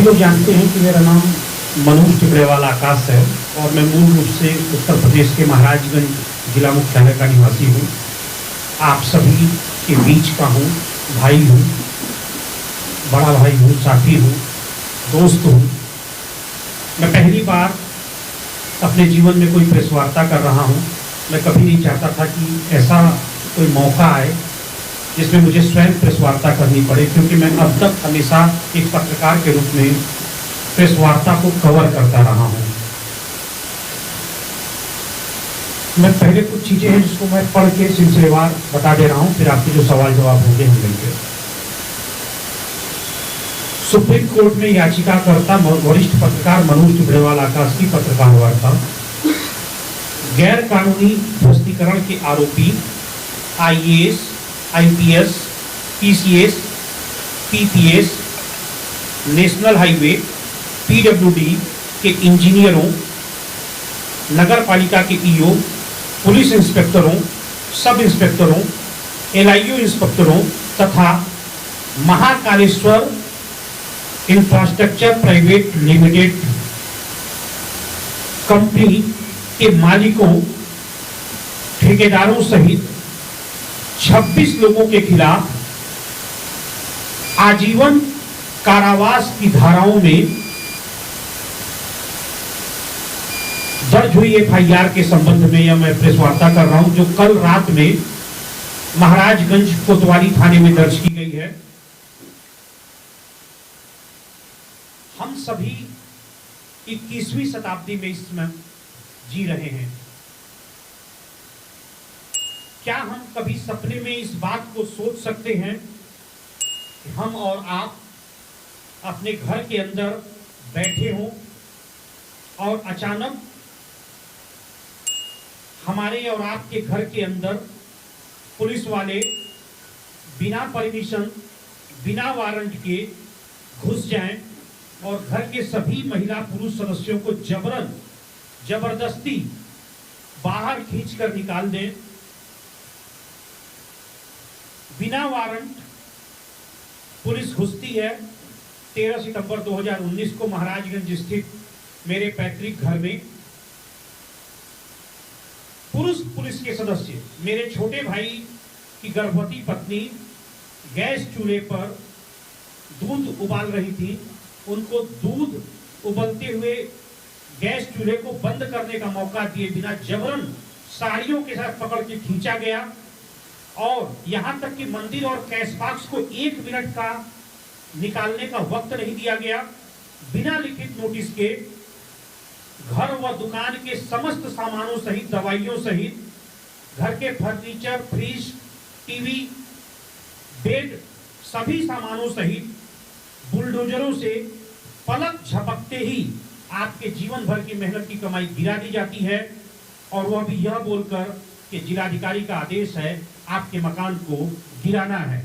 लोग जानते हैं कि मेरा नाम मनोज टिकरेवाला आकाश है और मैं मूल रूप से उत्तर प्रदेश के महाराजगंज जिला मुख्यालय का निवासी हूँ। आप सभी के बीच का हूँ, भाई हूँ, बड़ा भाई हूँ, साथी हूँ, दोस्त हूँ। मैं पहली बार अपने जीवन में कोई प्रेस वार्ता कर रहा हूँ। मैं कभी नहीं चाहता था कि ऐसा कोई मौका आए जिसमें मुझे स्वयं प्रेस वार्ता करनी पड़े, क्योंकि मैं अब तक हमेशा एक पत्रकार के रूप में प्रेस वार्ता को कवर करता रहा हूँ। मैं पहले कुछ चीजें हैं जिसको मैं पढ़ के सिलसिलेवार बता दे रहा हूँ, फिर आपके जो सवाल जवाब होंगे हम लेंगे। सुप्रीम कोर्ट में याचिकाकर्ता वरिष्ठ पत्रकार मनोज टिकरेवाला आकाश की पत्रकार वार्ता। गैर कानूनी ध्वस्तीकरण के आरोपी IAS, IPS, PCS, PPS, national highway, PWD के इंजीनियरों, नगर पालिका के ईओ, पुलिस इंस्पेक्टरों, सब इंस्पेक्टरों, एलआईयू इंस्पेक्टरों तथा Mahakaleshwar infrastructure private limited company के मालिकों, ठेकेदारों सहित 26 लोगों के खिलाफ आजीवन कारावास की धाराओं में दर्ज हुई एफआईआर के संबंध में यह मैं प्रेस वार्ता कर रहा हूं, जो कल रात में महाराजगंज कोतवाली थाने में दर्ज की गई है। हम सभी 21वीं शताब्दी में इसमें जी रहे हैं। क्या हम कभी सपने में इस बात को सोच सकते हैं कि हम और आप अपने घर के अंदर बैठे हों और अचानक हमारे और आपके घर के अंदर पुलिस वाले बिना परमिशन, बिना वारंट के घुस जाएं और घर के सभी महिला पुरुष सदस्यों को जबरदस्ती बाहर खींचकर निकाल दें, बिना वारंट पुलिस घुसती है। 13 सितंबर 2019 को महाराजगंज स्थित मेरे पैतृक घर में पुलिस के सदस्य मेरे छोटे भाई की गर्भवती पत्नी गैस चूल्हे पर दूध उबाल रही थी। उनको दूध उबलते हुए गैस चूल्हे को बंद करने का मौका दिए बिना जबरन साड़ियों के साथ पकड़ के खींचा गया और यहां तक कि मंदिर और कैश बॉक्स को 1 मिनट का निकालने का वक्त नहीं दिया गया। बिना लिखित नोटिस के घर व दुकान के समस्त सामानों सहित, दवाइयों सहित, घर के फर्नीचर, फ्रिज, टीवी, बेड, सभी सामानों सहित बुलडोजरों से पलक झपकते ही आपके जीवन भर की मेहनत की कमाई गिरा दी जाती है, और वह भी यह बोलकर कि जिलाधिकारी का आदेश है आपके मकान को गिराना है।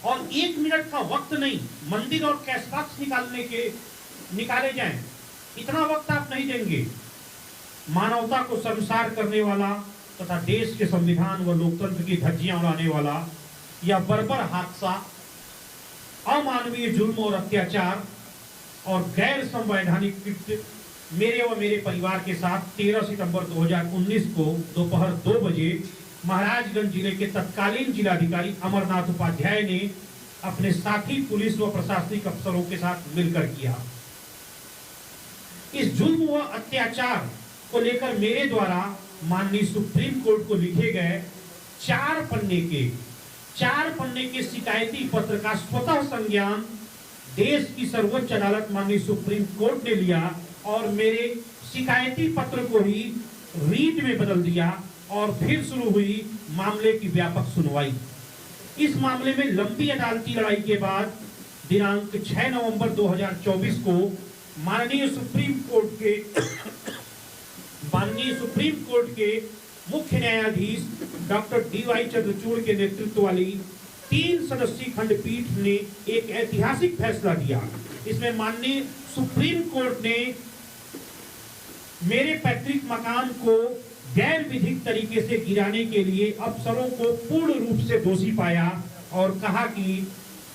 और 1 मिनट का वक्त नहीं, मंदिर और कैश बॉक्स निकाले जाएं, इतना वक्त आप नहीं देंगे। मानवता को शर्मसार करने वाला तथा देश के संविधान व लोकतंत्र की धज्जियां उड़ाने वाला यह बर्बर हादसा, अमानवीय जुल्म और अत्याचार और गैर संवैधानिक कृत्य मेरे व मेरे परिवार के साथ 13 सितंबर 2019 को दोपहर 2 बजे महाराजगंज जिले के तत्कालीन जिलाधिकारी अमरनाथ उपाध्याय ने अपने साथी पुलिस व प्रशासनिक अफसरों के साथ मिलकर किया। इस जुल्म व अत्याचार को लेकर मेरे द्वारा माननीय सुप्रीम कोर्ट को लिखे गए 4 पन्ने के शिकायती पत्र का स्वतः संज्ञान देश की सर्वोच्च अदालत माननीय सुप्रीम कोर्ट ने लिया और मेरे शिकायती पत्र को ही रीट में बदल दिया और फिर शुरू हुई मामले की व्यापक सुनवाई। इस मामले में लंबी अदालती लड़ाई के बाद दिनांक 6 नवंबर 2024 को माननीय सुप्रीम कोर्ट के मुख्य न्यायाधीश डॉक्टर डी.वाई. चंद्रचूड़ के नेतृत्व वाली 3 सदस्यीय खंडपीठ ने एक ऐतिहासिक फैसला दिया। इसमें माननीय सुप्रीम कोर्ट ने मेरे पैतृक मकान को गैर विधिक तरीके से गिराने के लिए अफसरों को पूर्ण रूप से दोषी पाया और कहा कि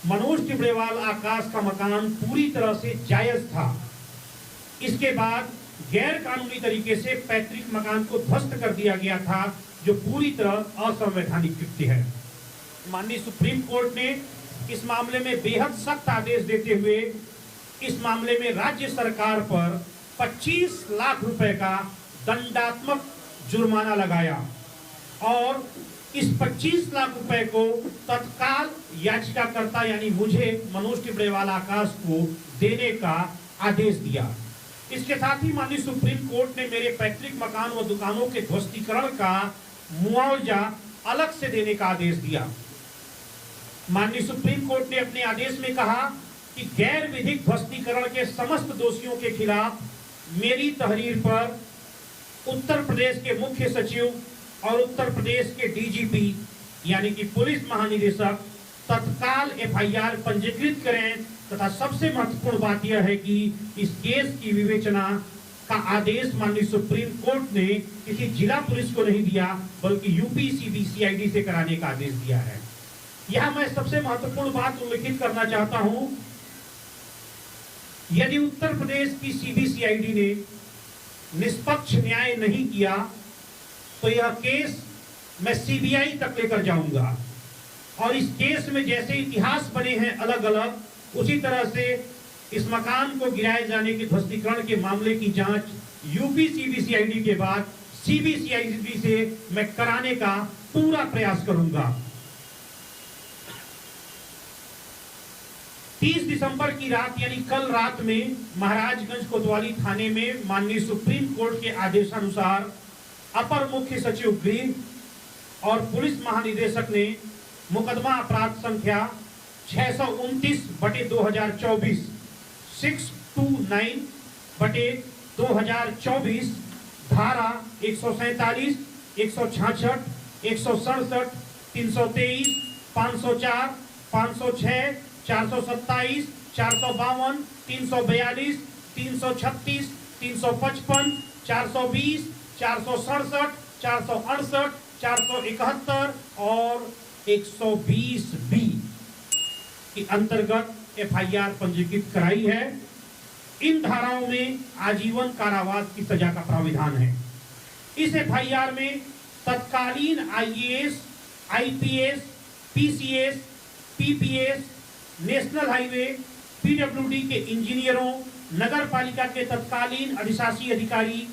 मनोज टिबड़ेवाल आकाश का मकान पूरी तरह से जायज था। इसके बाद गैर कानूनी तरीके से पैतृक मकान को ध्वस्त कर दिया गया था, जो पूरी तरह असंवैधानिक कृत्य है। माननीय सुप्रीम कोर्ट ने इस मामले में बेहद सख्त आदेश देते हुए इस मामले में राज्य सरकार पर 25 लाख रुपए का दंडात्मक जुर्माना लगाया और इस 25 लाख रुपए को तत्काल याचिकाकर्ता यानी मुझे मनोज टिबड़ेवाल आकाश को देने का आदेश दिया। इसके साथ ही माननीय सुप्रीम कोर्ट ने मेरे पैतृक मकान व दुकानों के ध्वस्तीकरण का मुआवजा अलग से देने का आदेश दिया। माननीय सुप्रीम कोर्ट ने अपने आदेश में कहा कि गैर विधिक ध्वस्तीकरण के समस्त दोषियों के खिलाफ मेरी तहरीर पर उत्तर प्रदेश के मुख्य सचिव और उत्तर प्रदेश के डीजीपी यानी कि पुलिस महानिदेशक तत्काल एफआईआर पंजीकृत करें तथा सबसे महत्वपूर्ण बात यह है कि इस केस की विवेचना का आदेश माननीय सुप्रीम कोर्ट ने किसी जिला पुलिस को नहीं दिया बल्कि यूपी सीबीसीआईडी से कराने का आदेश दिया है। यह मैं सबसे महत्वपूर्ण बात उल्लेखित करना चाहता हूं, यदि उत्तर प्रदेश की सीबीसीआईडी ने निष्पक्ष न्याय नहीं किया तो यह केस मैं सीबीआई तक लेकर जाऊंगा और इस केस में जैसे इतिहास बने हैं अलग अलग उसी तरह से इस मकान को गिराए जाने के ध्वस्तीकरण के मामले की जांच यूपी सीबीसीआईडी के बाद सीबीसीआईडी से मैं कराने का पूरा प्रयास करूंगा। 30 दिसंबर की रात यानी कल रात में महाराजगंज कोतवाली थाने में माननीय सुप्रीम कोर्ट के आदेशानुसार अपर मुख्य सचिव गृह और पुलिस महानिदेशक ने मुकदमा अपराध संख्या 629/2024 629/2024 धारा 147, 166, 167, 323, 504, 506, 427, 452, 342, 336, 355, 420, 467, 468, 471 और 120B के अंतर्गत एफआईआर पंजीकृत कराई है। इन धाराओं में आजीवन कारावास की सजा का प्राविधान है। इस एफआईआर में तत्कालीन IAS, IPS, PCS, PPS, national highway, PWD के इंजीनियरों, नगर पालिका के तत्कालीन अधिशासी अधिकारी,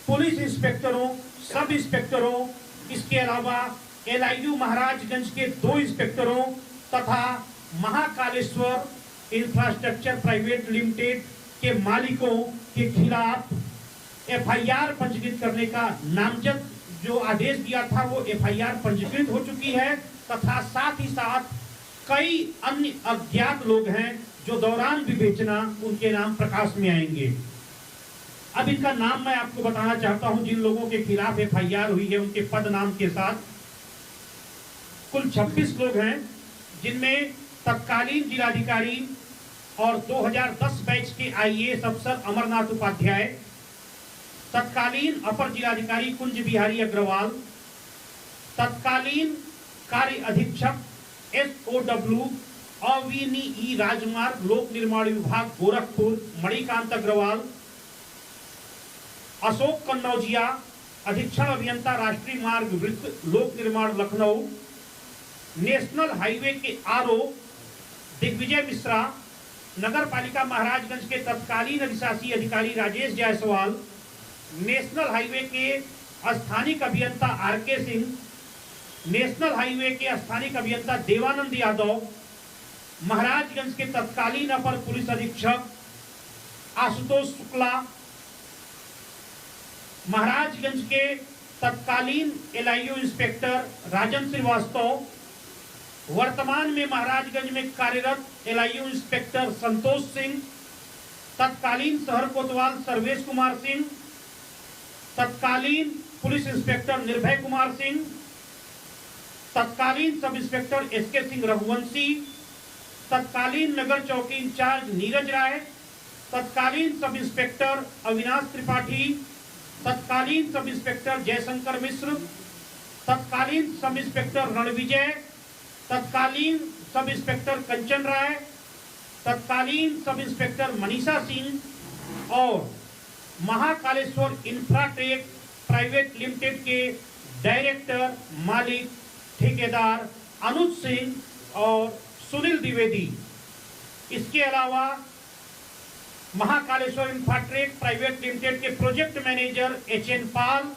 पुलिस इंस्पेक्टरों, सब इंस्पेक्टरों, इसके अलावा एलआईयू महाराजगंज के 2 इंस्पेक्टरों तथा महाकालेश्वर इंफ्रास्ट्रक्चर प्राइवेट लिमिटेड के मालिकों के खिलाफ एफआईआर पंजीकृत करने का नामजद जो आदेश दिया था वो एफआईआर पंजीकृत हो चुकी है तथा साथ ही साथ कई अन्य अज्ञात लोग हैं जो दौरान विवेचना उनके नाम प्रकाश में आएंगे। अब इनका नाम मैं आपको बताना चाहता हूं। जिन लोगों के खिलाफ एफआईआर हुई है उनके पद नाम के साथ कुल 26 लोग हैं, जिनमें तत्कालीन जिलाधिकारी और 2010 बैच के आईएएस अफसर अमरनाथ उपाध्याय, तत्कालीन अपर जिलाधिकारी कुंज बिहारी अग्रवाल, तत्कालीन कार्य अधीक्षक SOW अविनी ई राजमार्ग लोक निर्माण विभाग गोरखपुर मणिकांत अग्रवाल, अशोक कन्नौजिया अधीक्षण अभियंता राष्ट्रीय मार्ग वृत्त लोक निर्माण लखनऊ, नेशनल हाईवे के आरओ दिग्विजय मिश्रा, नगर पालिका महाराजगंज के तत्कालीन अधिशासी अधिकारी राजेश जायसवाल, नेशनल हाईवे के स्थानिक अभियंता आरके सिंह, नेशनल हाईवे के स्थानिक अभियंता देवानंद यादव, महाराजगंज के तत्कालीन अपर पुलिस अधीक्षक आशुतोष शुक्ला, महाराजगंज के तत्कालीन एलआईयू इंस्पेक्टर राजन श्रीवास्तव, वर्तमान में महाराजगंज में कार्यरत एलआईयू इंस्पेक्टर संतोष सिंह, तत्कालीन शहर कोतवाल सर्वेश कुमार सिंह, तत्कालीन पुलिस इंस्पेक्टर निर्भय कुमार सिंह, तत्कालीन sub inspector SK Singh Raghuvanshi, तत्कालीन नगर चौकी इंचार्ज नीरज राय, तत्कालीन सब इंस्पेक्टर अविनाश त्रिपाठी, तत्कालीन सब इंस्पेक्टर जयशंकर मिश्र, तत्कालीन सब इंस्पेक्टर रणविजय, तत्कालीन सब इंस्पेक्टर कंचन राय, तत्कालीन सब इंस्पेक्टर मनीषा सिंह और महाकालेश्वर इंफ्राटेक प्राइवेट लिमिटेड के डायरेक्टर, मालिक, ठेकेदार अनुज सिंह और सुनील द्विवेदी। इसके अलावा महाकालेश्वर इंफ्राटेक प्राइवेट लिमिटेड के प्रोजेक्ट मैनेजर एच.एन. पाल,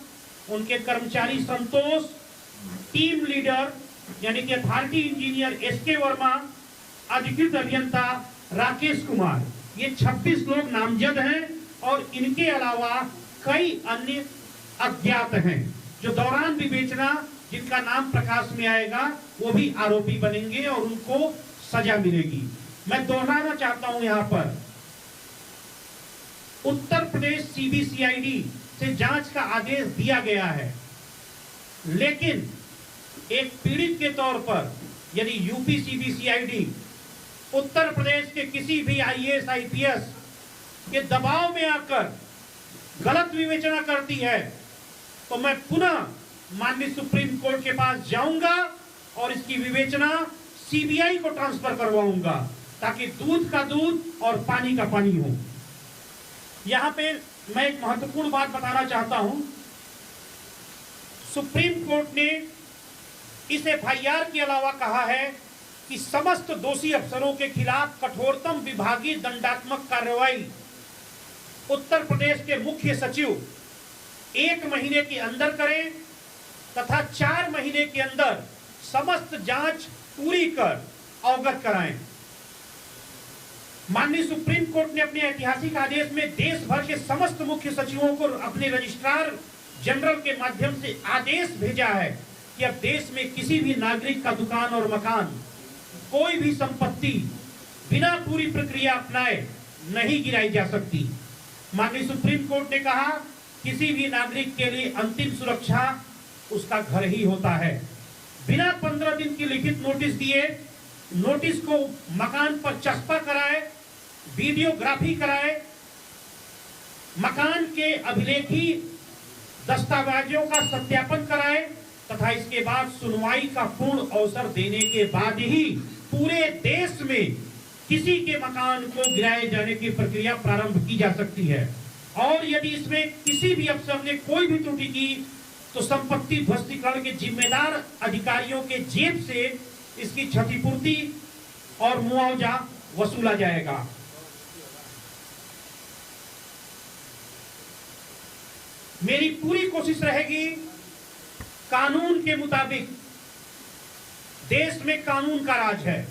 उनके कर्मचारी संतोष, टीम लीडर यानी कि अथॉरिटी इंजीनियर एस.के. वर्मा, अधिकृत अभियंता राकेश कुमार, ये 26 लोग नामजद हैं और इनके अलावा कई अन्य अज्ञात हैं जो दौरान विवेचना जिनका नाम प्रकाश में आएगा वो भी आरोपी बनेंगे और उनको सजा मिलेगी। मैं दोहराना चाहता हूं यहां पर, उत्तर प्रदेश सीबीसीआईडी से जांच का आदेश दिया गया है, लेकिन एक पीड़ित के तौर पर यदि यूपी सीबीसीआईडी उत्तर प्रदेश के किसी भी आईएएस आईपीएस के दबाव में आकर गलत विवेचना करती है तो मैं पुनः माननीय सुप्रीम कोर्ट के पास जाऊंगा और इसकी विवेचना सीबीआई को ट्रांसफर करवाऊंगा ताकि दूध का दूध और पानी का पानी हो। यहां पे मैं एक महत्वपूर्ण बात बताना चाहता हूं। सुप्रीम कोर्ट ने इस एफआईआर के अलावा कहा है कि समस्त दोषी अफसरों के खिलाफ कठोरतम विभागीय दंडात्मक कार्रवाई उत्तर प्रदेश के मुख्य सचिव 1 महीने के अंदर करें तथा 4 महीने के अंदर समस्त जांच पूरी कर अवगत कराएं। माननीय सुप्रीम कोर्ट ने अपने ऐतिहासिक आदेश में देश भर के समस्त मुख्य सचिवों को अपने रजिस्ट्रार जनरल के माध्यम से आदेश भेजा है कि अब देश में किसी भी नागरिक का दुकान और मकान, कोई भी संपत्ति बिना पूरी प्रक्रिया अपनाए नहीं गिराई जा सकती। माननीय सुप्रीम कोर्ट ने कहा किसी भी नागरिक के लिए अंतिम सुरक्षा उसका घर ही होता है। बिना 15 दिन की लिखित नोटिस दिए नोटिस को मकान पर चस्पा कराए, वीडियोग्राफी कराए, मकान के अभिलेखी दस्तावेजों का सत्यापन कराए तथा इसके बाद सुनवाई का पूर्ण अवसर देने के बाद ही पूरे देश में किसी के मकान को गिराए जाने की प्रक्रिया प्रारंभ की जा सकती है। और यदि इसमें किसी भी अफसर ने कोई भी त्रुटि की तो संपत्ति ध्वस्तीकरण के जिम्मेदार अधिकारियों के जेब से इसकी क्षतिपूर्ति और मुआवजा वसूला जाएगा। मेरी पूरी कोशिश रहेगी कानून के मुताबिक, देश में कानून का राज है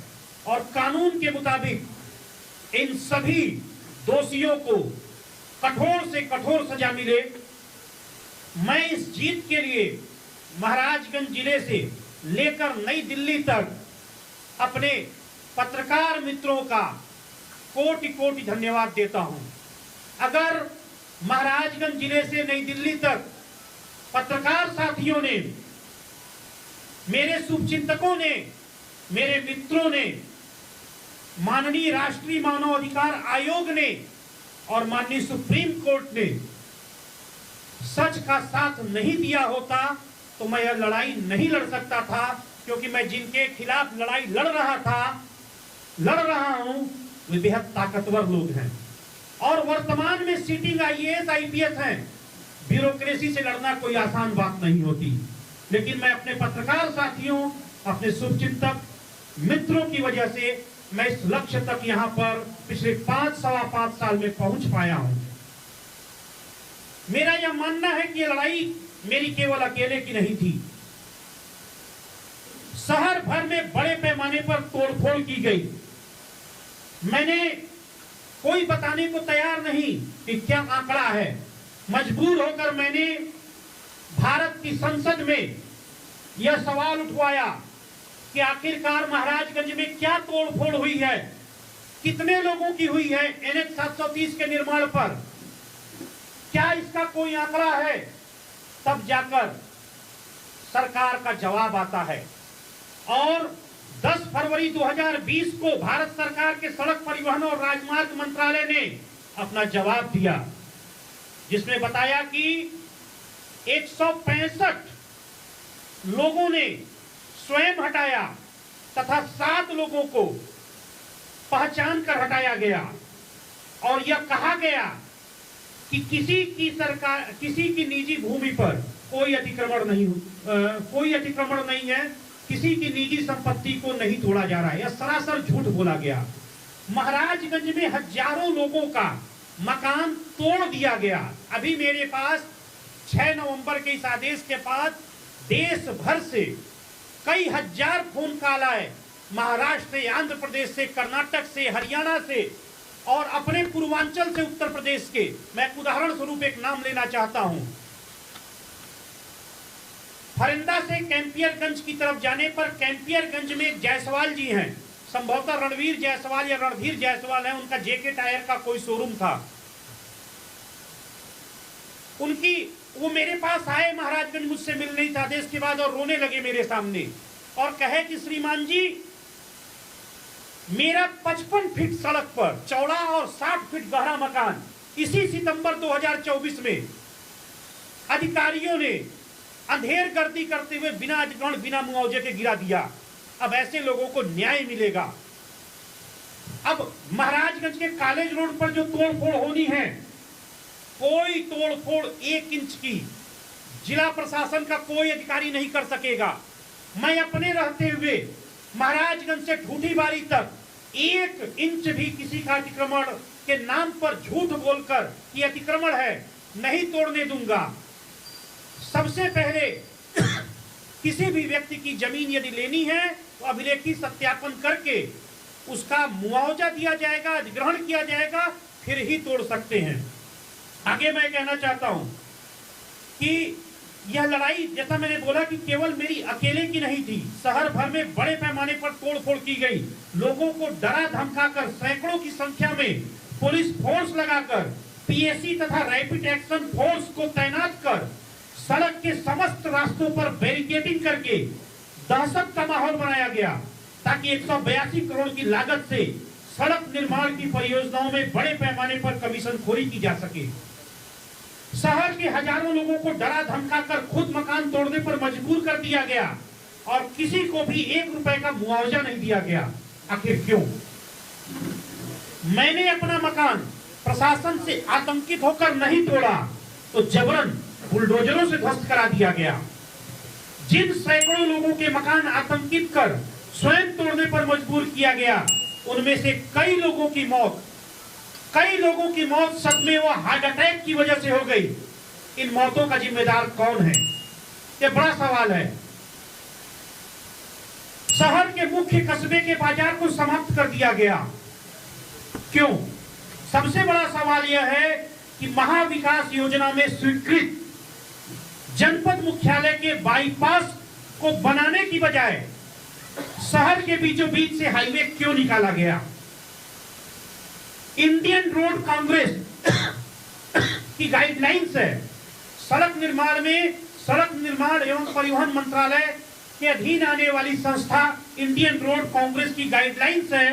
और कानून के मुताबिक इन सभी दोषियों को कठोर से कठोर सजा मिले। मैं इस जीत के लिए महाराजगंज जिले से लेकर नई दिल्ली तक अपने पत्रकार मित्रों का कोटि कोटि धन्यवाद देता हूं। अगर महाराजगंज जिले से नई दिल्ली तक पत्रकार साथियों ने, मेरे शुभचिंतकों ने, मेरे मित्रों ने, माननीय राष्ट्रीय मानव अधिकार आयोग ने और माननीय सुप्रीम कोर्ट ने सच का साथ नहीं दिया होता तो मैं यह लड़ाई नहीं लड़ सकता था, क्योंकि मैं जिनके खिलाफ लड़ाई लड़ रहा हूं वे बेहद ताकतवर लोग हैं और वर्तमान में सिटिंग आईएएस आईपीएस हैं। ब्यूरोक्रेसी से लड़ना कोई आसान बात नहीं होती, लेकिन मैं अपने पत्रकार साथियों, अपने शुभचिंतक मित्रों की वजह से मैं इस लक्ष्य तक यहां पर पिछले 5-5.25 साल में पहुंच पाया हूं। मेरा यह मानना है कि यह लड़ाई मेरी केवल अकेले की नहीं थी। शहर भर में बड़े पैमाने पर तोड़फोड़ की गई। मैंने कोई बताने को तैयार नहीं कि क्या आंकड़ा है। मजबूर होकर मैंने भारत की संसद में यह सवाल उठवाया कि आखिरकार महाराजगंज में क्या तोड़फोड़ हुई है, कितने लोगों की हुई है NH 730 के निर्माण पर, क्या इसका कोई आंकड़ा है। तब जाकर सरकार का जवाब आता है और 10 फरवरी 2020 को भारत सरकार के सड़क परिवहन और राजमार्ग मंत्रालय ने अपना जवाब दिया, जिसमें बताया कि 165 लोगों ने स्वयं हटाया तथा 7 लोगों को पहचान कर हटाया गया और यह कहा गया कि किसी की निजी भूमि पर कोई अतिक्रमण नहीं है, किसी की निजी संपत्ति को नहीं तोड़ा जा रहा है। यह सरासर झूठ बोला गया। महाराजगंज में हजारों लोगों का मकान तोड़ दिया गया। अभी मेरे पास 6 नवंबर के इस आदेश के बाद देश भर से कई हजार फोन कॉल आए, महाराष्ट्र से, आंध्र प्रदेश से, कर्नाटक से, हरियाणा से और अपने पूर्वांचल से उत्तर प्रदेश के। मैं उदाहरण स्वरूप एक नाम लेना चाहता हूं। फरिंदा से कैंपियरगंज की तरफ जाने पर कैंपियरगंज में एक जायसवाल जी हैं, संभवतः रणवीर जायसवाल या रणधीर जायसवाल है, उनका जेके टायर का कोई शोरूम था। वो मेरे पास आए महाराजगंज, मुझसे मिलने इस आदेश के बाद, और रोने लगे मेरे सामने और कहे कि श्रीमान जी, मेरा 55 फीट सड़क पर चौड़ा और 60 फीट गहरा मकान इसी सितंबर 2024 में अधिकारियों ने अंधेर गर्दी करते हुए बिना अधिग्रहण, बिना मुआवजे के गिरा दिया। अब ऐसे लोगों को न्याय मिलेगा। अब महाराजगंज के कॉलेज रोड पर जो तोड़फोड़ होनी है, कोई तोड़फोड़ 1 इंच की जिला प्रशासन का कोई अधिकारी नहीं कर सकेगा। मैं अपने रहते हुए महाराजगंज से ठूठीबारी तक 1 इंच भी किसी का अतिक्रमण के नाम पर झूठ बोलकर ये अतिक्रमण है नहीं तोड़ने दूंगा। सबसे पहले किसी भी व्यक्ति की जमीन यदि लेनी है तो अभिलेखी सत्यापन करके उसका मुआवजा दिया जाएगा, अधिग्रहण किया जाएगा, फिर ही तोड़ सकते हैं। आगे मैं कहना चाहता हूं कि यह लड़ाई, जैसा मैंने बोला कि केवल मेरी अकेले की नहीं थी, शहर भर में बड़े पैमाने पर तोड़फोड़ की गई। लोगों को डरा धमकाकर सैकड़ों की संख्या में पुलिस फोर्स लगाकर, पीएसी तथा रैपिड एक्शन फोर्स को तैनात कर सड़क के समस्त रास्तों पर बैरिकेडिंग करके दहशत का माहौल बनाया गया, ताकि 182 करोड़ की लागत से सड़क निर्माण की परियोजनाओं में बड़े पैमाने पर कमीशनखोरी की जा सके। शहर के हजारों लोगों को डरा धमकाकर खुद मकान तोड़ने पर मजबूर कर दिया गया और किसी को भी 1 रुपए का मुआवजा नहीं दिया गया। आखिर क्यों? मैंने अपना मकान प्रशासन से आतंकित होकर नहीं तोड़ा तो जबरन बुलडोजरों से ध्वस्त करा दिया गया। जिन सैकड़ों लोगों के मकान आतंकित कर स्वयं तोड़ने पर मजबूर किया गया, उनमें से कई लोगों की मौत सदमे व हार्ट अटैक की वजह से हो गई। इन मौतों का जिम्मेदार कौन है? यह बड़ा सवाल है। शहर के मुख्य कस्बे के बाजार को समाप्त कर दिया गया। क्यों? सबसे बड़ा सवाल यह है कि महाविकास योजना में स्वीकृत जनपद मुख्यालय के बाईपास को बनाने की बजाय शहर के बीचों बीच से हाईवे क्यों निकाला गया? इंडियन रोड कांग्रेस की गाइडलाइंस है, सड़क निर्माण एवं परिवहन मंत्रालय के अधीन आने वाली संस्था इंडियन रोड कांग्रेस की गाइडलाइंस है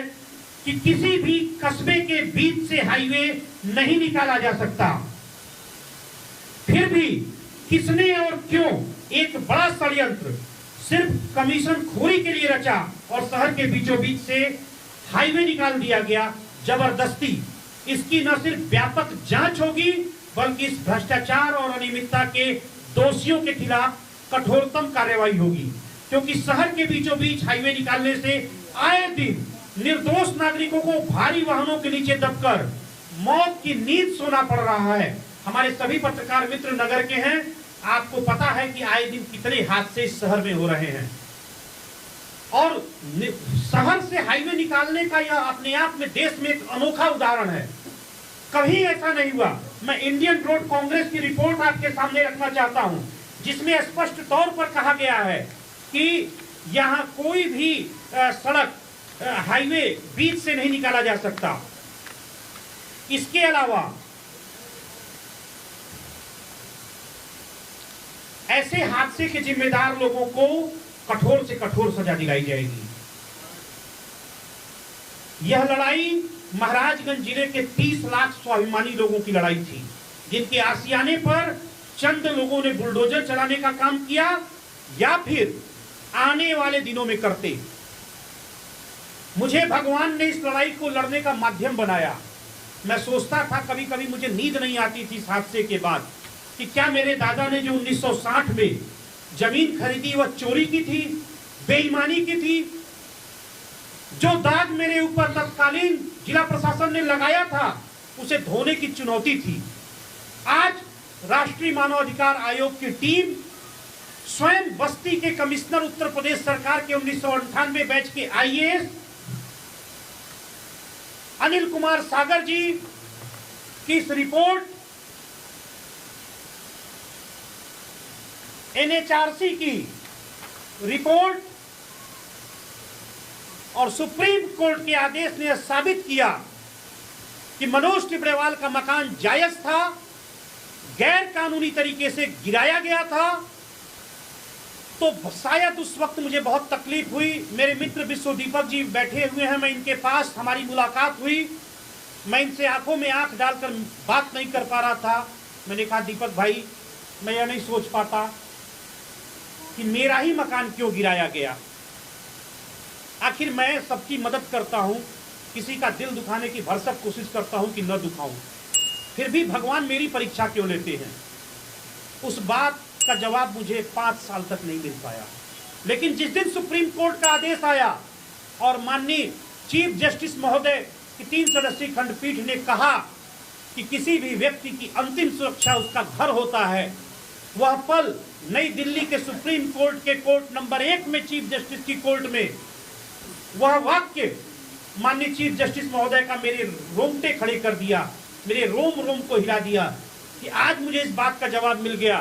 कि किसी भी कस्बे के बीच से हाईवे नहीं निकाला जा सकता। फिर भी किसने और क्यों एक बड़ा षड्यंत्र सिर्फ कमीशन खोरी के लिए रचा और शहर के बीचों बीच से हाईवे निकाल दिया गया जबरदस्ती। इसकी न सिर्फ व्यापक जांच होगी बल्कि इस भ्रष्टाचार और अनियमितता के दोषियों के खिलाफ कठोरतम कार्रवाई होगी, क्योंकि शहर के बीचों बीच हाईवे निकालने से आए दिन निर्दोष नागरिकों को भारी वाहनों के नीचे दबकर मौत की नींद सोना पड़ रहा है। हमारे सभी पत्रकार मित्र नगर के हैं, आपको पता है कि आए दिन कितने हादसे इस शहर में हो रहे हैं और शहर से हाईवे निकालने का यह अपने आप में देश में एक अनोखा उदाहरण है। कभी ऐसा नहीं हुआ। मैं इंडियन रोड कांग्रेस की रिपोर्ट आपके सामने रखना चाहता हूं, जिसमें स्पष्ट तौर पर कहा गया है कि यहां कोई भी सड़क हाईवे बीच से नहीं निकाला जा सकता। इसके अलावा ऐसे हादसे के जिम्मेदार लोगों को कठोर से कठोर सजा दिलाई जाएगी। यह लड़ाई महाराजगंज जिले के 30 लाख स्वाभिमानी लोगों की लड़ाई थी, जिनके आशियाने पर चंद लोगों ने बुलडोजर चलाने का काम किया या फिर आने वाले दिनों में करते। मुझे भगवान ने इस लड़ाई को लड़ने का माध्यम बनाया। मैं सोचता था, कभी कभी मुझे नींद नहीं आती थी इस हादसे के बाद, कि क्या मेरे दादा ने जो 1960 में जमीन खरीदी वह चोरी की थी, बेईमानी की थी। जो दाग मेरे ऊपर तत्कालीन जिला प्रशासन ने लगाया था उसे धोने की चुनौती थी। आज राष्ट्रीय मानवाधिकार आयोग की टीम स्वयं बस्ती के कमिश्नर उत्तर प्रदेश सरकार के 1998 बैच के IAS अनिल कुमार सागर जी की इस रिपोर्ट, NHRC की रिपोर्ट और सुप्रीम कोर्ट के आदेश ने साबित किया कि मनोज टिपड़ेवाल का मकान जायज था, गैर कानूनी तरीके से गिराया गया था। तो शायद उस वक्त मुझे बहुत तकलीफ हुई। मेरे मित्र विश्व दीपक जी बैठे हुए हैं, मैं इनके पास, हमारी मुलाकात हुई। मैं इनसे आंखों में आंख डालकर बात नहीं कर पा रहा था। मैंने कहा, दीपक भाई, मैं यह नहीं सोच पाता कि मेरा ही मकान क्यों गिराया गया। आखिर मैं सबकी मदद करता हूं, किसी का दिल दुखाने की भरसक कोशिश करता हूं कि न दुखाऊं, फिर भी भगवान मेरी परीक्षा क्यों लेते हैं। उस बात का जवाब मुझे 5 साल तक नहीं मिल पाया। लेकिन जिस दिन सुप्रीम कोर्ट का आदेश आया और माननीय चीफ जस्टिस महोदय की 3 सदस्यीय खंडपीठ ने कहा कि किसी भी व्यक्ति की अंतिम सुरक्षा उसका घर होता है, वह पल नई दिल्ली के सुप्रीम कोर्ट के कोर्ट नंबर 1 में चीफ जस्टिस की कोर्ट में वह वाक्य माननीय चीफ जस्टिस महोदय का मेरे रोंगटे खड़े कर दिया, मेरे रोम रोम को हिला दिया कि आज मुझे इस बात का जवाब मिल गया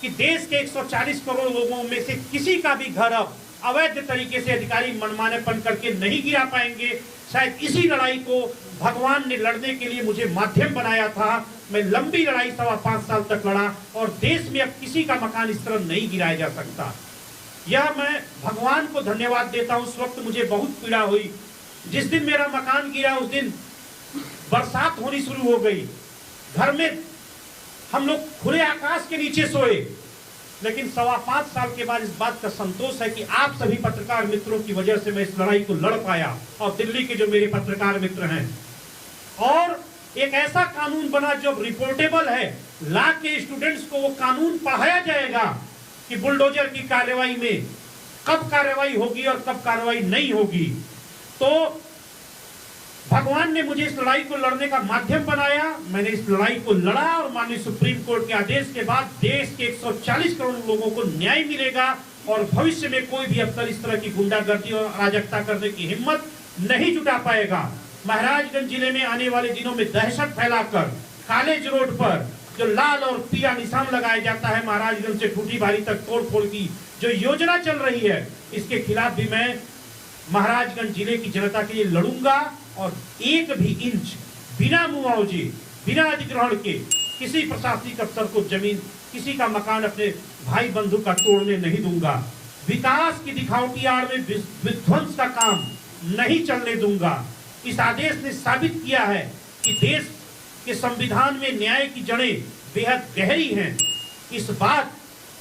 कि देश के 140 करोड़ लोगों में से किसी का भी घर अब अवैध तरीके से अधिकारी मनमानेपन करके नहीं गिरा पाएंगे। शायद इसी लड़ाई को भगवान ने लड़ने के लिए मुझे माध्यम बनाया था। मैं लंबी लड़ाई 5.25 साल तक लड़ा और देश में अब किसी का मकान इस तरह नहीं गिराया जा सकता। यह मैं भगवान को धन्यवाद देता हूं। उस वक्त मुझे बहुत पीड़ा हुई। जिस दिन मेरा मकान गिरा उस दिन बरसात होनी शुरू हो गई। घर में हम लोग खुले आकाश के नीचे सोए। लेकिन 5.25 साल के बाद इस बात का संतोष है कि आप सभी पत्रकार मित्रों की वजह से मैं इस लड़ाई को लड़ पाया और दिल्ली के जो मेरे पत्रकार मित्र हैं, और एक ऐसा कानून बना जो रिपोर्टेबल है। लॉ के स्टूडेंट्स को वो कानून पढ़ाया जाएगा कि बुलडोजर की कार्रवाई में कब कार्रवाई होगी और कब कार्रवाई नहीं होगी। तो भगवान ने मुझे इस लड़ाई को लड़ने का माध्यम बनाया। मैंने इस लड़ाई को लड़ा और माननीय सुप्रीम कोर्ट के आदेश के बाद देश के 140 करोड़ लोगों को न्याय मिलेगा और भविष्य में कोई भी अफसर इस तरह की गुंडागर्दी और अराजकता करने की हिम्मत नहीं जुटा पाएगा। महाराजगंज जिले में आने वाले दिनों में दहशत फैलाकर कॉलेज रोड पर जो लाल और पीला निशान लगाया जाता है, महाराजगंज से ठूठी बारी तक तोड़फोड़ की जो योजना चल रही है, इसके खिलाफ भी मैं महाराजगंज जिले की जनता के लिए लड़ूंगा और एक भी इंच बिना मुआवजे, बिना अधिग्रहण के किसी प्रशासनिक अफसर को जमीन, किसी का मकान अपने भाई बंधु का तोड़ने नहीं दूंगा। विकास की दिखावटी आड़ में विध्वंस का काम नहीं चलने दूंगा। इस आदेश ने साबित किया है कि देश के संविधान में न्याय की जड़ें बेहद गहरी हैं। इस बात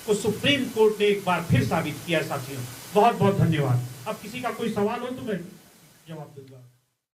को सुप्रीम कोर्ट ने एक बार फिर साबित किया। साथियों, बहुत बहुत धन्यवाद। अब किसी का कोई सवाल हो तो मैं जवाब दूंगा।